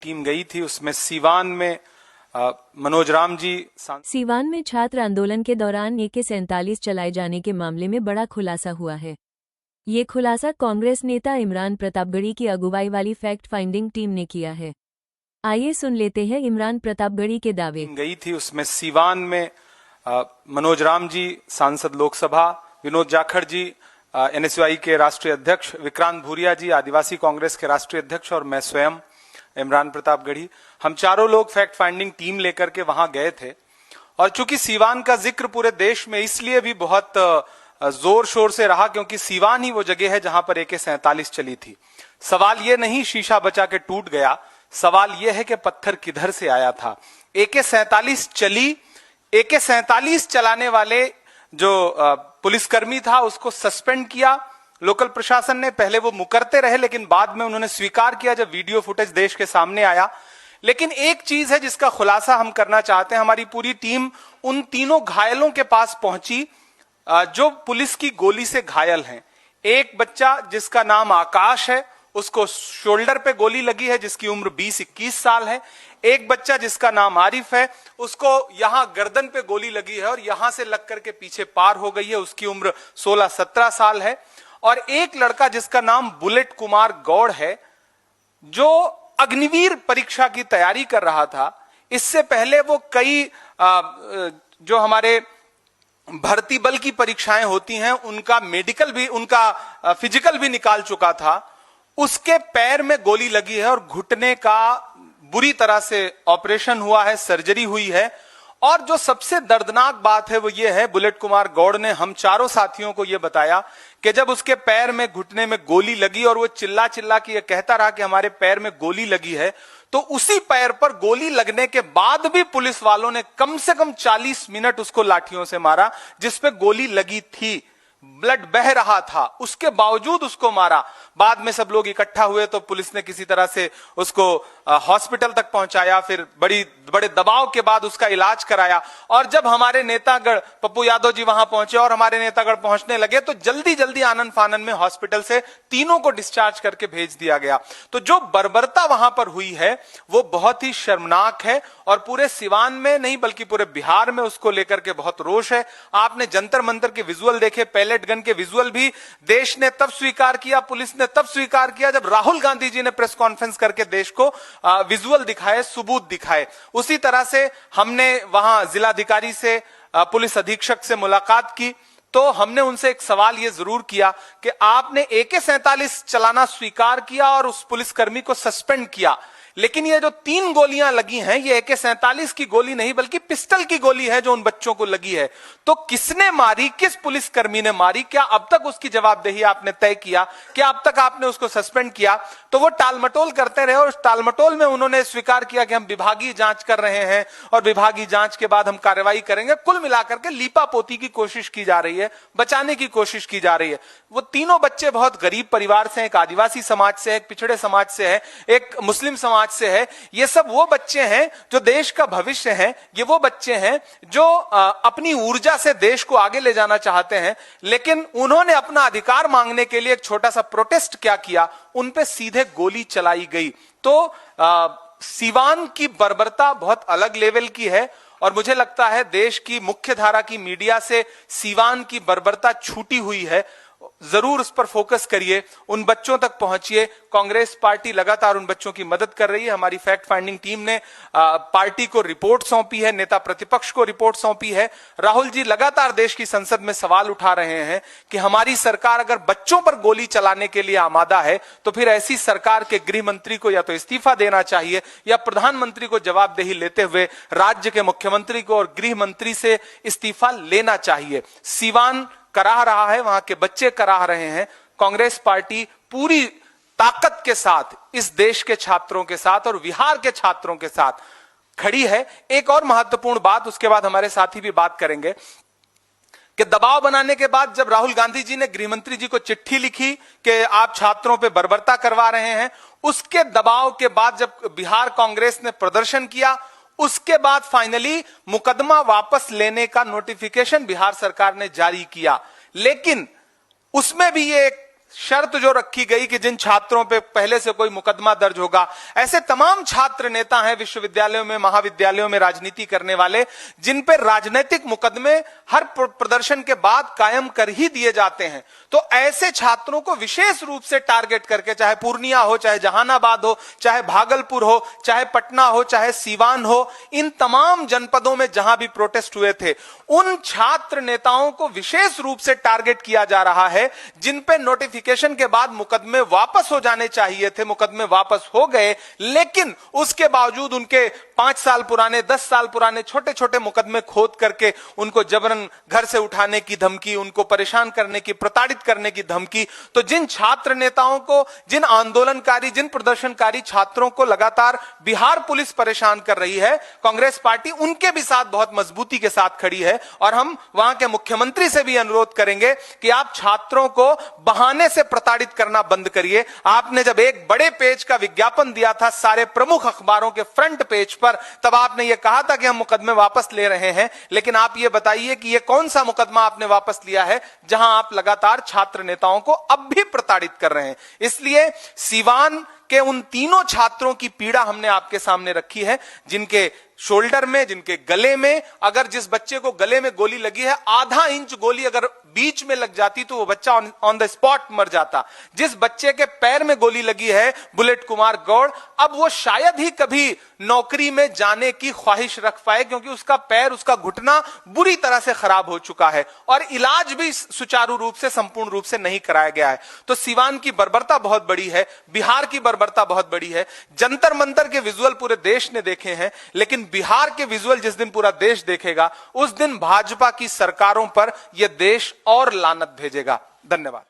Team गई थी, उसमें सीवान में मनोज राम जी। सीवान में छात्र आंदोलन के दौरान AK-47 चलाए जाने के मामले में बड़ा खुलासा हुआ है। ये खुलासा कांग्रेस नेता इमरान प्रतापगढ़ी की अगुवाई वाली फैक्ट फाइंडिंग टीम ने किया है। आइए सुन लेते हैं इमरान प्रतापगढ़ी के दावे। टीम गई थी, उसमें सीवान में मनोज राम जी सांसद लोकसभा, विनोद जाखड़ जी NSUI के राष्ट्रीय अध्यक्ष, विक्रांत भूरिया जी आदिवासी कांग्रेस के राष्ट्रीय अध्यक्ष और मैं स्वयं इमरान प्रतापगढ़ी, हम चारों लोग फैक्ट फाइंडिंग टीम लेकर के वहां गए थे। और चूंकि सीवान का जिक्र पूरे देश में इसलिए भी बहुत जोर शोर से रहा क्योंकि सीवान ही वो जगह है जहां पर AK-47 चली थी। सवाल ये नहीं शीशा बचा के टूट गया, सवाल यह है कि पत्थर किधर से आया था। AK-47 चली, AK-47 चलाने वाले जो पुलिसकर्मी था उसको सस्पेंड किया लोकल प्रशासन ने। पहले वो मुकरते रहे लेकिन बाद में उन्होंने स्वीकार किया जब वीडियो फुटेज देश के सामने आया। लेकिन एक चीज है जिसका खुलासा हम करना चाहते हैं, हमारी पूरी टीम उन तीनों घायलों के पास पहुंची जो पुलिस की गोली से घायल हैं। एक बच्चा जिसका नाम आकाश है, उसको शोल्डर पे गोली लगी है, जिसकी उम्र 20-21 साल है। एक बच्चा जिसका नाम आरिफ है, उसको यहां गर्दन पे गोली लगी है और यहां से लग करके पीछे पार हो गई है, उसकी उम्र 16-17 साल है। और एक लड़का जिसका नाम बुलेट कुमार गौड़ है, जो अग्निवीर परीक्षा की तैयारी कर रहा था। इससे पहले वो कई जो हमारे भर्ती बल की परीक्षाएं होती हैं उनका मेडिकल भी, उनका फिजिकल भी निकाल चुका था। उसके पैर में गोली लगी है और घुटने का बुरी तरह से ऑपरेशन हुआ है, सर्जरी हुई है। और जो सबसे दर्दनाक बात है वो ये है, बुलेट कुमार गौड़ ने हम चारों साथियों को ये बताया कि जब उसके पैर में, घुटने में गोली लगी और वो चिल्ला चिल्ला के ये कहता रहा कि हमारे पैर में गोली लगी है, तो उसी पैर पर गोली लगने के बाद भी पुलिस वालों ने कम से कम 40 मिनट उसको लाठियों से मारा। जिस पे गोली लगी थी, ब्लड बह रहा था, उसके बावजूद उसको मारा। बाद में सब लोग इकट्ठा हुए तो पुलिस ने किसी तरह से उसको हॉस्पिटल तक पहुंचाया, फिर बड़े दबाव के बाद उसका इलाज कराया। और जब हमारे नेतागढ़ पप्पू यादव जी वहां पहुंचे और हमारे नेतागढ़ पहुंचने लगे तो जल्दी जल्दी आनन फानन में हॉस्पिटल से तीनों को डिस्चार्ज करके भेज दिया गया। तो जो बर्बरता वहां पर हुई है वो बहुत ही शर्मनाक है और पूरे सिवान में नहीं बल्कि पूरे बिहार में उसको लेकर के बहुत रोष है। आपने जंतर मंतर के विजुअल देखे, पैलेट गन के विजुअल भी देश ने तब स्वीकार किया, पुलिस ने तब स्वीकार किया जब राहुल गांधी जी ने प्रेस कॉन्फ्रेंस करके देश को विजुअल दिखाए, सबूत दिखाए। उसी तरह से हमने वहां जिलाधिकारी से, पुलिस अधीक्षक से मुलाकात की तो हमने उनसे एक सवाल यह जरूर किया कि आपने AK-47 चलाना स्वीकार किया और उस पुलिसकर्मी को सस्पेंड किया, लेकिन ये जो 3 गोलियां लगी हैं ये AK-47 की गोली नहीं बल्कि पिस्टल की गोली है जो उन बच्चों को लगी है। तो किसने मारी, किस पुलिसकर्मी ने मारी, क्या अब तक उसकी जवाबदेही आपने तय किया, क्या अब तक आपने उसको सस्पेंड किया? तो वो टालमटोल करते रहे और उस टालमटोल में उन्होंने स्वीकार किया कि हम विभागीय जांच कर रहे हैं और विभागीय जांच के बाद हम कार्रवाई करेंगे। कुल मिलाकर के लीपापोती की कोशिश की जा रही है, बचाने की कोशिश की जा रही है। वो तीनों बच्चे बहुत गरीब परिवार से, एक आदिवासी समाज से, एक पिछड़े समाज से है, एक मुस्लिम समाज से है। ये सब वो बच्चे हैं जो देश का भविष्य हैं। ये वो बच्चे हैं जो अपनी ऊर्जा से देश को आगे ले जाना चाहते हैं, लेकिन उन्होंने अपना अधिकार मांगने के लिए एक छोटा सा प्रोटेस्ट क्या किया, उन पे सीधे गोली चलाई गई। तो सीवान की बर्बरता बहुत अलग लेवल की है और मुझे लगता है देश की मुख्य धारा की मीडिया से सीवान की बर्बरता छूटी हुई है। जरूर उस पर फोकस करिए, उन बच्चों तक पहुंचिए। कांग्रेस पार्टी लगातार उन बच्चों की मदद कर रही है। हमारी फैक्ट फाइंडिंग टीम ने पार्टी को रिपोर्ट सौंपी है, नेता प्रतिपक्ष को रिपोर्ट सौंपी है। राहुल जी लगातार देश की संसद में सवाल उठा रहे हैं कि हमारी सरकार अगर बच्चों पर गोली चलाने के लिए आमादा है तो फिर ऐसी सरकार के गृह मंत्री को या तो इस्तीफा देना चाहिए या प्रधानमंत्री को जवाबदेही लेते हुए राज्य के मुख्यमंत्री को और गृह मंत्री से इस्तीफा लेना चाहिए। सीवान कराह रहा है, वहां के बच्चे कराह रहे हैं। कांग्रेस पार्टी पूरी ताकत के साथ इस देश के छात्रों के साथ और बिहार के छात्रों के साथ खड़ी है। एक और महत्वपूर्ण बात, उसके बाद हमारे साथी भी बात करेंगे, कि दबाव बनाने के बाद जब राहुल गांधी जी ने गृहमंत्री जी को चिट्ठी लिखी कि आप छात्रों पे बर्बरता करवा रहे हैं, उसके दबाव के बाद जब बिहार कांग्रेस ने प्रदर्शन किया, उसके बाद फाइनली मुकदमा वापस लेने का नोटिफिकेशन बिहार सरकार ने जारी किया। लेकिन उसमें भी ये शर्त जो रखी गई कि जिन छात्रों पे पहले से कोई मुकदमा दर्ज होगा, ऐसे तमाम छात्र नेता हैं विश्वविद्यालयों में, महाविद्यालयों में राजनीति करने वाले, जिन पे राजनीतिक मुकदमे हर प्रदर्शन के बाद कायम कर ही दिए जाते हैं। तो ऐसे छात्रों को विशेष रूप से टारगेट करके, चाहे पूर्णिया हो, चाहे जहानाबाद हो, चाहे भागलपुर हो, चाहे पटना हो, चाहे सीवान हो, इन तमाम जनपदों में जहां भी प्रोटेस्ट हुए थे, उन छात्र नेताओं को विशेष रूप से टारगेट किया जा रहा है, जिन पे नोटिफिकेशन के बाद मुकदमे वापस हो जाने चाहिए थे। मुकदमे वापस हो गए, लेकिन उसके बावजूद उनके 5 साल पुराने, 10 साल पुराने छोटे छोटे मुकदमे खोद करके उनको जबरन घर से उठाने की धमकी, उनको परेशान करने की, प्रताड़ित करने की धमकी। तो जिन छात्र नेताओं को, जिन आंदोलनकारी, जिन प्रदर्शनकारी छात्रों को लगातार बिहार पुलिस परेशान कर रही है, कांग्रेस पार्टी उनके भी साथ बहुत मजबूती के साथ खड़ी है। और हम वहां के मुख्यमंत्री से भी अनुरोध करेंगे कि आप छात्रों को बहाने से प्रताड़ित करना बंद करिए। आपने जब एक बड़े पेज का विज्ञापन दिया था सारे प्रमुख अखबारों के फ्रंट पेज पर, तब आपने यह कहा था कि हम मुकदमे वापस ले रहे हैं, लेकिन आप यह बताइए कि यह कौन सा मुकदमा आपने वापस लिया है जहां आप लगातार छात्र नेताओं को अब भी प्रताड़ित कर रहे हैं। इसलिए सीवान के उन तीनों छात्रों की पीड़ा हमने आपके सामने रखी है, जिनके शोल्डर में, जिनके गले में, अगर जिस बच्चे को गले में गोली लगी है, आधा इंच गोली अगर बीच में लग जाती तो वो बच्चा ऑन द स्पॉट मर जाता। जिस बच्चे के पैर में गोली लगी है, बुलेट कुमार गौड़, अब वो शायद ही कभी नौकरी में जाने की ख्वाहिश रख पाए, क्योंकि उसका पैर, उसका घुटना बुरी तरह से खराब हो चुका है और इलाज भी सुचारू रूप से, संपूर्ण रूप से नहीं कराया गया है। तो सीवान की बर्बरता बहुत बड़ी है, बिहार की बर्बरता बहुत बड़ी है। जंतर मंतर के विजुअल पूरे देश ने देखे हैं, लेकिन बिहार के विजुअल जिस दिन पूरा देश देखेगा, उस दिन भाजपा की सरकारों पर यह देश और लानत भेजेगा। धन्यवाद।